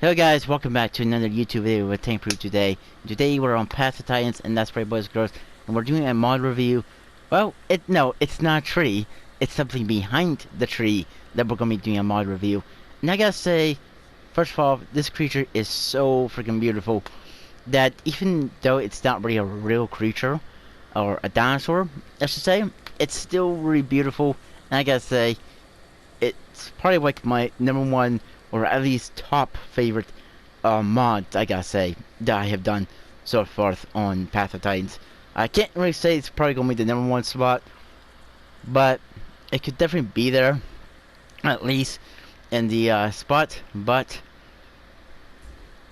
Hello guys, welcome back to another YouTube video with Tank Proof today. Today we're on Path of Titans, and that's right, boys and girls, and we're doing a mod review. Well, it's not a tree. It's something behind the tree that we're gonna be doing a mod review. And I gotta say, first of all, this creature is so freaking beautiful that even though it's not really a real creature or a dinosaur, I should say, it's still really beautiful. And I gotta say, it's probably like my #1 or at least top favorite mods, I gotta say, that I have done so far on Path of Titans. I can't really say it's probably gonna be the #1 spot, but it could definitely be there, at least in the spot. But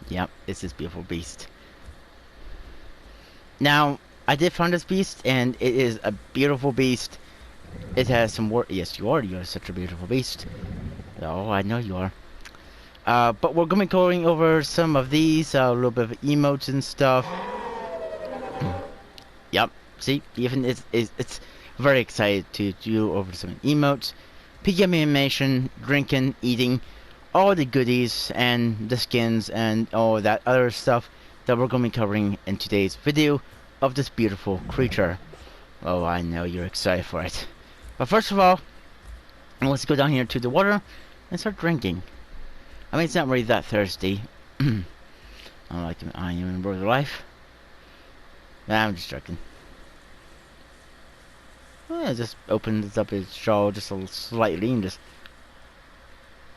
yeah, it's this beautiful beast. Now, I did find this beast, and it is a beautiful beast. It has some work. Yes, you are. You are such a beautiful beast. Oh, I know you are. But we're gonna be going over some of these, a little bit of emotes and stuff. Yep. See, even it's very excited to do over some emotes, pick up animation, drinking, eating, all the goodies and the skins and all that other stuff that we're gonna be covering in today's video of this beautiful creature. Oh, I know you're excited for it. But first of all, let's go down here to the water and start drinking. I mean, it's not really that thirsty. I'm like I am in real life. Nah, I'm just joking. Yeah, just opens up its jaw just a little slightly and just.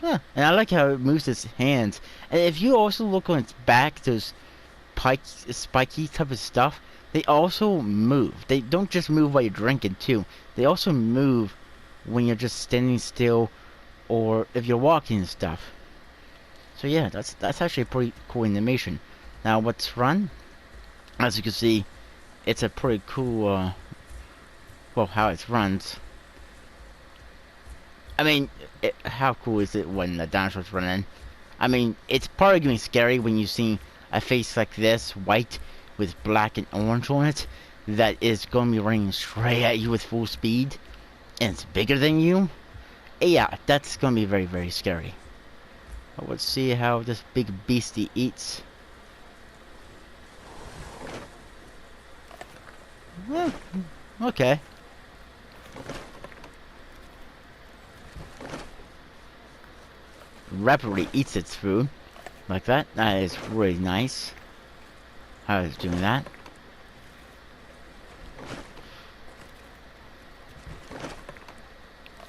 Yeah, and I like how it moves its hands. And if you also look on its back, those spiky type of stuff, they also move. They don't just move while you're drinking too. They also move when you're just standing still, or if you're walking and stuff. So yeah, that's actually a pretty cool animation. Now what's run? As you can see, it's a pretty cool, well, how it runs. I mean, how cool is it when the dinosaur's running? I mean, it's probably gonna be scary when you see a face like this, white with black and orange on it, that is gonna be running straight at you with full speed, and it's bigger than you. Yeah, that's gonna be very, very scary. But let's see how this big beastie eats. Well, okay. Rapidly eats its food. Like that. That is really nice. How it's doing that.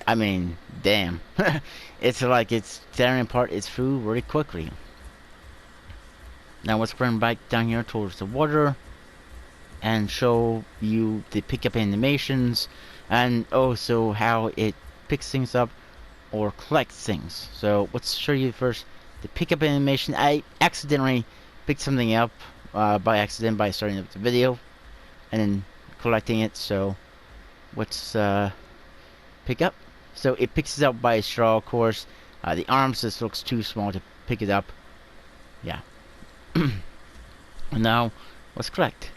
I mean, damn. It's like it's tearing apart its food really quickly. Now let's run back down here towards the water and show you the pickup animations and also how it picks things up or collects things. So let's show you first the pickup animation. I accidentally picked something up by accident by starting up the video and then collecting it. So let's pick up. So it picks it up by a straw, of course. The arms just looks too small to pick it up. Yeah. And now let's collect.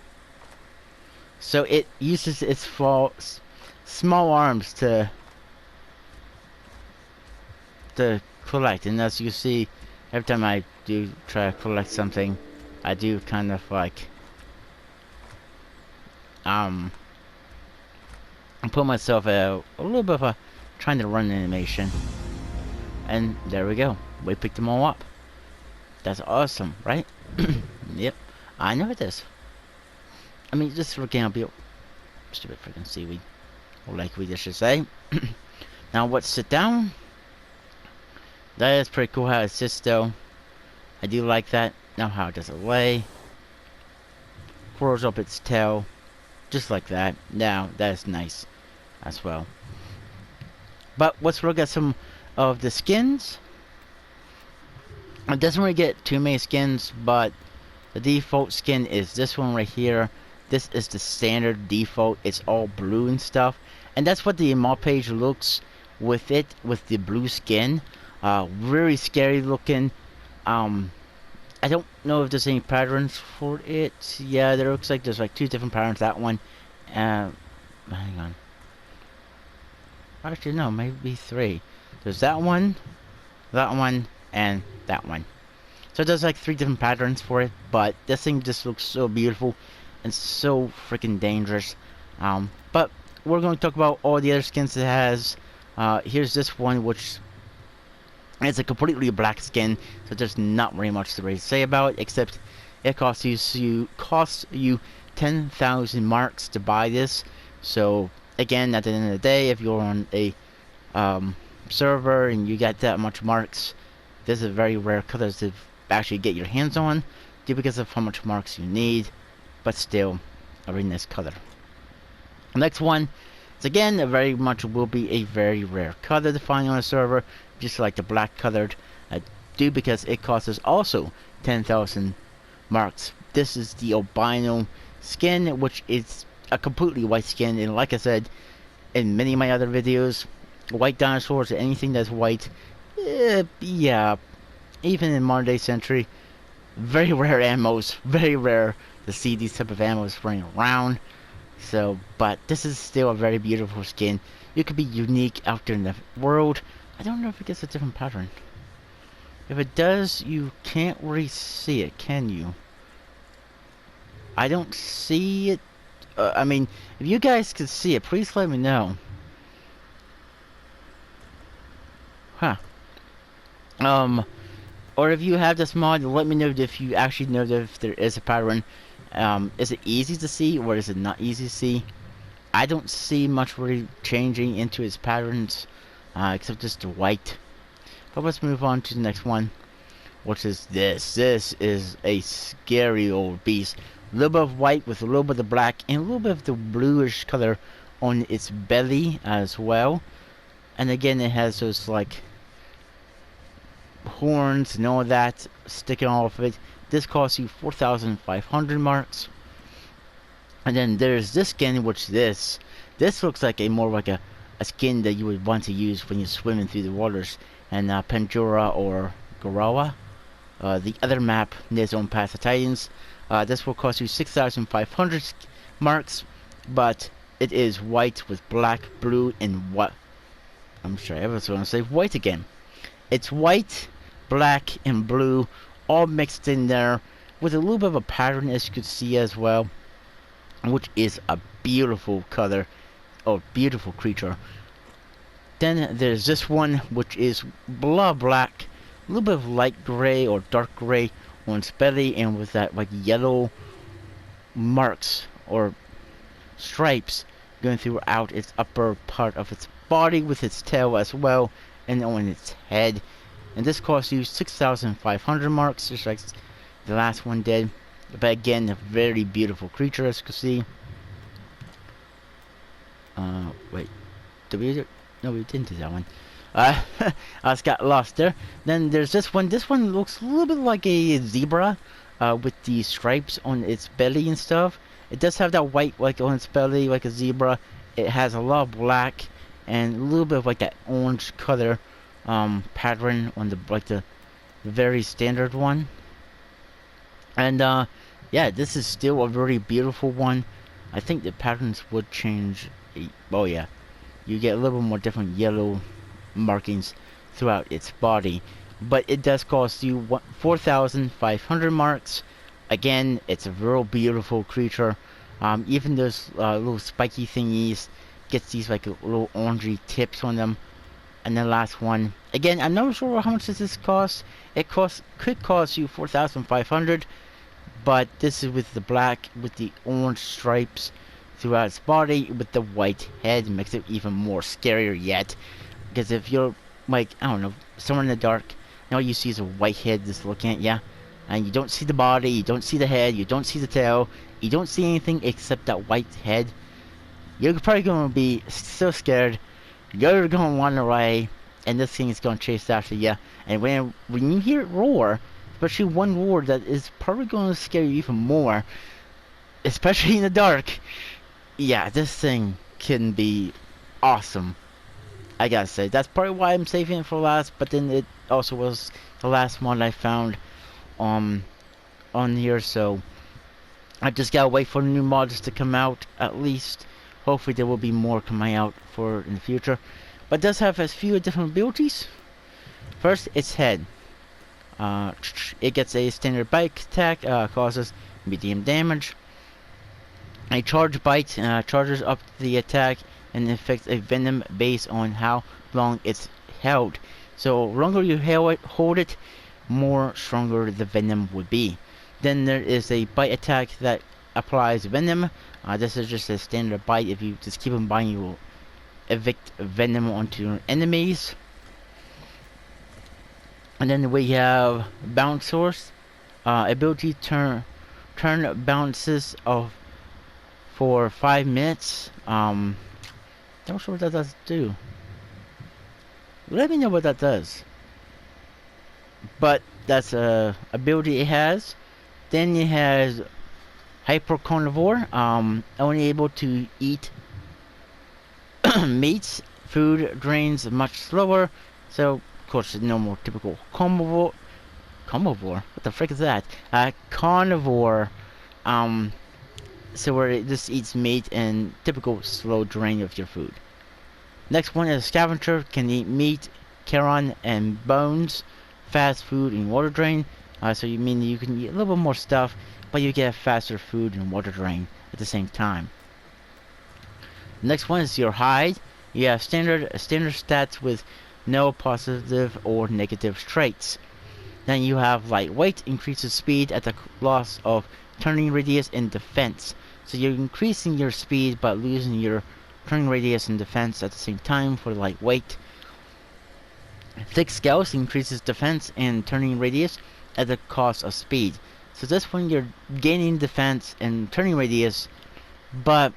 So it uses its small arms to collect, and as you see, every time I do try to collect something, I do kind of like I put myself a little bit of a trying to run animation, and there we go. We picked them all up. That's awesome, right? Yep, I know it is. I mean, just looking at stupid freaking seaweed, or lakeweed, I should say. Now let's sit down. That is pretty cool how it sits though. I do like that. Now how it does it lay. Curls up its tail. Just like that. Now that is nice as well. But let's look at some of the skins. It doesn't really get too many skins, but the default skin is this one right here. This is the standard default. It's all blue and stuff. And that's what the mod page looks with it, with the blue skin. Really scary looking. I don't know if there's any patterns for it. Yeah, there looks like there's like 2 different patterns. That one. Hang on. Actually, no, maybe 3. There's that one, and that one. So So it does like 3 different patterns for it, but this thing just looks so beautiful and so freaking dangerous. But we're going to talk about all the other skins it has. Here's this one, which is a completely black skin, so there's not very much to really say about it, except it costs you 10,000 marks to buy this. So again, at the end of the day, if you're on a server and you get that much marks, this is a very rare color to actually get your hands on, due because of how much marks you need, but still a very nice color. The next one is again very much will be a very rare color to find on a server, just like the black colored, due because it costs us also 10,000 marks. This is the albino skin, which is a completely white skin, and like I said in many of my other videos, white dinosaurs or anything that's white, yeah, even in modern day century, very rare ammos, very rare to see these type of ammos running around. So, but this is still a very beautiful skin. You could be unique out there in the world. I don't know if it gets a different pattern. If it does, you can't really see it, can you? I don't see it. I mean, if you guys can see it, please let me know. Huh. Or if you have this mod, let me know if you actually know if there is a pattern. Is it easy to see, or is it not easy to see? I don't see much really changing into its patterns, except just the white. But let's move on to the next one, which is this. This is a scary old beast. A little bit of white with a little bit of black and a little bit of the bluish color on its belly as well. And again, it has those like horns and all that sticking off of it. This costs you 4,500 marks. And then there's this skin, which this looks like a more like a skin that you would want to use when you're swimming through the waters. And Pandora or Garawa, the other map near Zone Pass of Titans. This will cost you 6,500 marks, but it is white with black, blue, and what? I'm sorry, I was going to say white again. It's white, black, and blue, all mixed in there, with a little bit of a pattern, as you could see as well, which is a beautiful color, or beautiful creature. Then there's this one, which is black, a little bit of light gray or dark gray on its belly, and with that like yellow marks or stripes going throughout its upper part of its body, with its tail as well, and on its head. And this costs you 6,500 marks, just like the last one did. But again, a very beautiful creature, as you can see. Wait, did we do? No, we didn't do that one. I just got lost there. Then there's this one. This one looks a little bit like a zebra, with the stripes on its belly and stuff. It does have that white like on its belly, like a zebra. It has a lot of black and a little bit of like that orange color pattern on the like the very standard one. And yeah, this is still a very beautiful one. I think the patterns would change. Oh yeah, you get a little more different yellow markings throughout its body, but it does cost you 4,500 marks. Again, it's a real beautiful creature. Even those little spiky thingies gets these like little orangey tips on them. And the last one, again, I'm not sure how much does this cost. It could cost you 4,500, but this is with the black with the orange stripes throughout its body with the white head, makes it even more scarier yet. Because if you're like, I don't know, somewhere in the dark, and all you see is a white head just looking at you, and you don't see the body, you don't see the head, you don't see the tail, you don't see anything except that white head, you're probably going to be so scared, you're going to run away, and this thing is going to chase after you. And when you hear it roar, especially one roar that is probably going to scare you even more, especially in the dark, yeah, this thing can be awesome. I gotta say, that's probably why I'm saving it for last, but then it also was the last one I found on here, so I just gotta wait for the new mods to come out, at least. Hopefully there will be more coming out for in the future. But it does have a few different abilities. First, its head. It gets a standard bite attack, causes medium damage. A charge bite charges up the attack and inflicts a venom based on how long it's held. So longer you hold it, more stronger the venom would be. Then there is a bite attack that applies venom. This is just a standard bite. If you just keep on biting, you will evict venom onto your enemies. And then we have bounce source. Ability turn bounces of for 5 minutes. Not sure what that does do. Let me know what that does. But that's a ability it has. Then it has hyper carnivore. Only able to eat meats. Food drains much slower. So of course no more typical carnivore. What the frick is that? Carnivore. So where it just eats meat and typical slow drain of your food. Next one is scavenger. Can eat meat, carrion, and bones. Fast food and water drain. So you mean you can eat a little bit more stuff, but you get faster food and water drain at the same time. Next one is your hide. You have standard stats with no positive or negative traits. Then you have lightweight, increases speed at the loss of turning radius and defense. So you're increasing your speed but losing your turning radius and defense at the same time for lightweight. Thick scales increases defense and turning radius at the cost of speed. So this one you're gaining defense and turning radius, but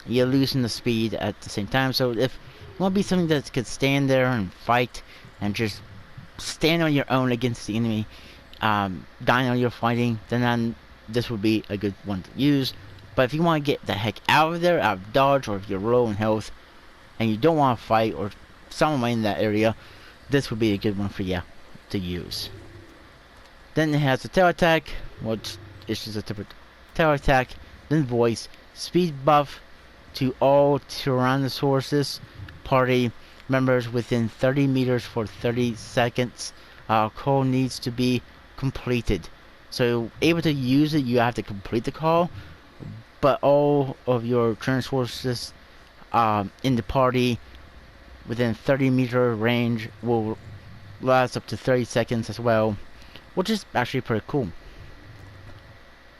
you're losing the speed at the same time. So if you want to be something that could stand there and fight and just stand on your own against the enemy, dying on your fighting, then this would be a good one to use. But if you want to get the heck out of there, out of dodge, or if you're low in health and you don't want to fight or someone in that area, this would be a good one for you to use. Then it has a tail attack, which is just a typical tail attack. Then voice, speed buff to all Tyrannosaurus party members within 30 meters for 30 seconds. Call needs to be completed. So able to use it, you have to complete the call. But all of your Tyrannosaurus in the party within 30-meter range will last up to 30 seconds as well, which is actually pretty cool,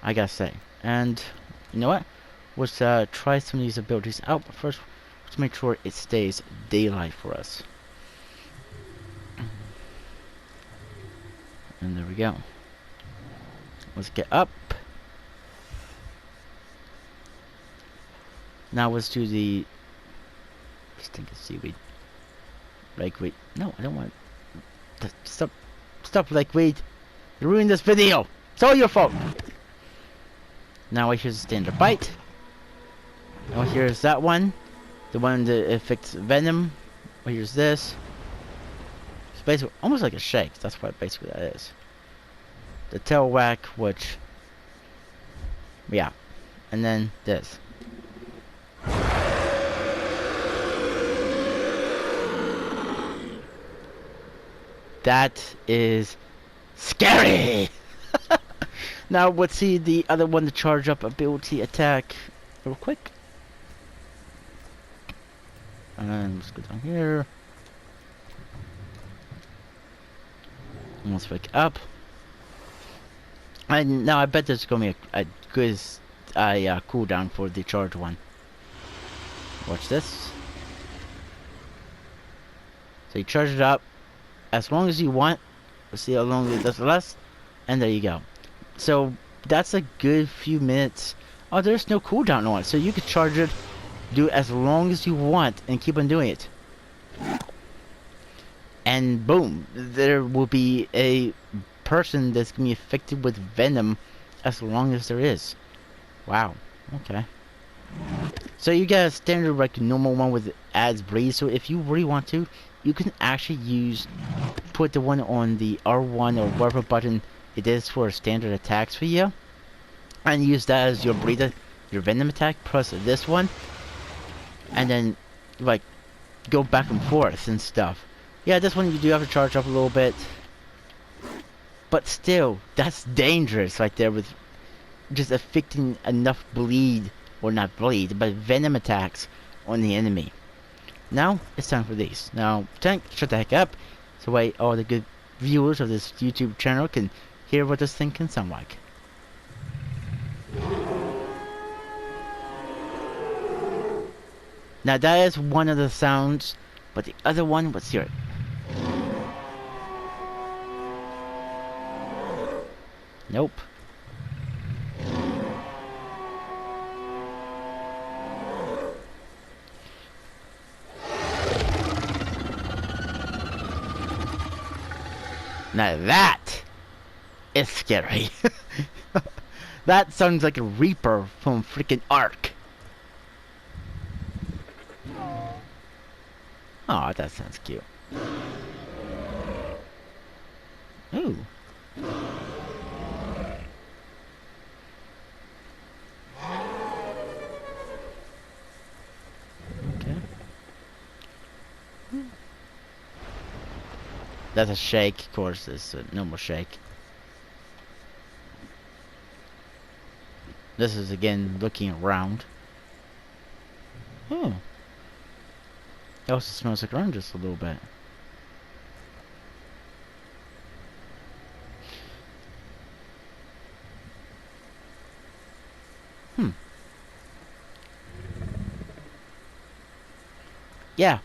I gotta say. And you know what? Let's try some of these abilities out. But first, let's make sure it stays daylight for us. And there we go. Let's get up. Now let's do the stink of seaweed. Lakeweed. No, I don't want. Stop, Lakeweed. You ruined this video. It's all your fault. Now here's a standard bite. Now here's that one. The one that affects venom. Here's this. It's basically almost like a shake. That's what basically that is. The tail whack, which, yeah, and then this. That is scary. Now let's see the other one, to charge up ability attack real quick. And let's go down here. And let's wake up. And now I bet there's gonna be a good cooldown for the charge one. Watch this. So you charge it up as long as you want. Let's see how long it does last. And there you go. So that's a good few minutes. Oh, there's no cooldown on it, so you could charge it, do it as long as you want, and keep on doing it. And boom, there will be a person that's gonna be affected with venom as long as there is. Wow. Okay. So you get a standard, like, normal one with adds breeze. So if you really want to, you can actually put the one on the R1 or whatever button it is for standard attacks for you, and use that as your breather, your venom attack, plus this one, and then like go back and forth and stuff. Yeah, this one you do have to charge up a little bit. But still, that's dangerous right there with just affecting enough bleed, or not bleed, but venom attacks on the enemy. Now, it's time for these. Now, tank, shut the heck up, so way all the good viewers of this YouTube channel can hear what this thing can sound like. Now that is one of the sounds, but the other one, let's hear it. Nope. Now that is scary. That sounds like a Reaper from freaking Ark. Oh, that sounds cute. Ooh. Okay. That's a shake, of course. It's a normal shake. This is again looking around. Oh. It also smells like around just a little bit. Yeah.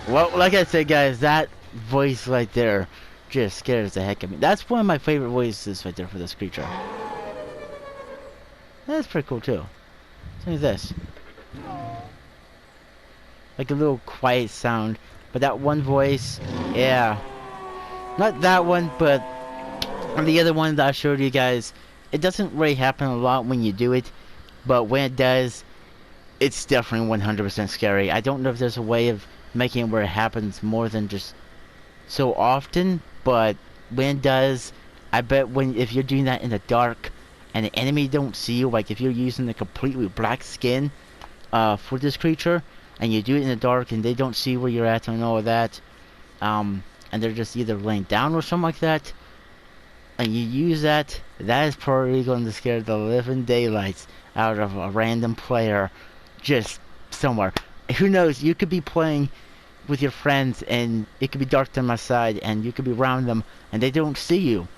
Well, like I said, guys, that voice right there just scares the heck out of me. That's one of my favorite voices right there for this creature. That's pretty cool too. Same as this. Like a little quiet sound. But that one voice, yeah. Not that one, but the other one that I showed you guys. It doesn't really happen a lot when you do it. But when it does, it's definitely 100% scary. I don't know if there's a way of making it where it happens more than just so often. But when it does, I bet if you're doing that in the dark and the enemy don't see you, like if you're using the completely black skin for this creature, and you do it in the dark and they don't see where you're at and all of that, and they're just either laying down or something like that, and you use that, that is probably going to scare the living daylights out of a random player just somewhere. Who knows, you could be playing with your friends and it could be dark on my side and you could be around them and they don't see you,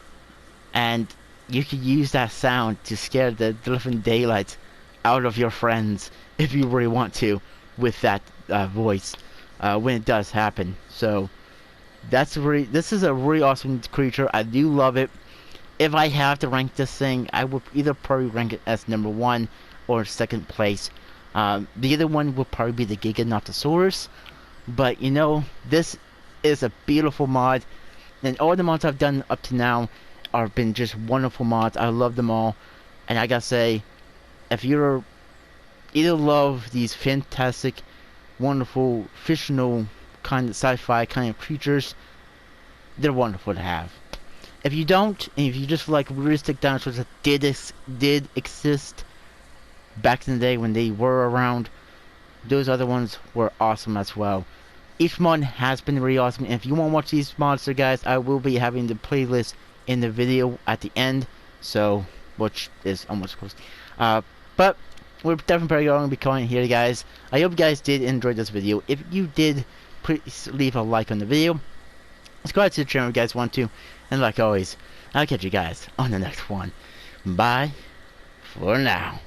and you could use that sound to scare the living daylights out of your friends if you really want to with that voice when it does happen. So this is a really awesome creature. I do love it. If I have to rank this thing, I would either probably rank it as number 1 or 2nd place. The other one would probably be the Giganotosaurus. But you know, this is a beautiful mod, and all the mods I've done up to now have been just wonderful mods. I love them all, and I gotta say, if you're either love these fantastic, wonderful, fictional kind of sci-fi kind of creatures, they're wonderful to have. If you don't, and if you just like realistic dinosaurs that did exist back in the day when they were around, those other ones were awesome as well. Each mod has been really awesome, and if you want to watch these monsters, guys, I will be having the playlist in the video at the end, so, which is almost close. But we're definitely going to be calling it here, guys. I hope you guys did enjoy this video. If you did, please leave a like on the video. Subscribe to the channel if you guys want to. And like always, I'll catch you guys on the next one. Bye for now.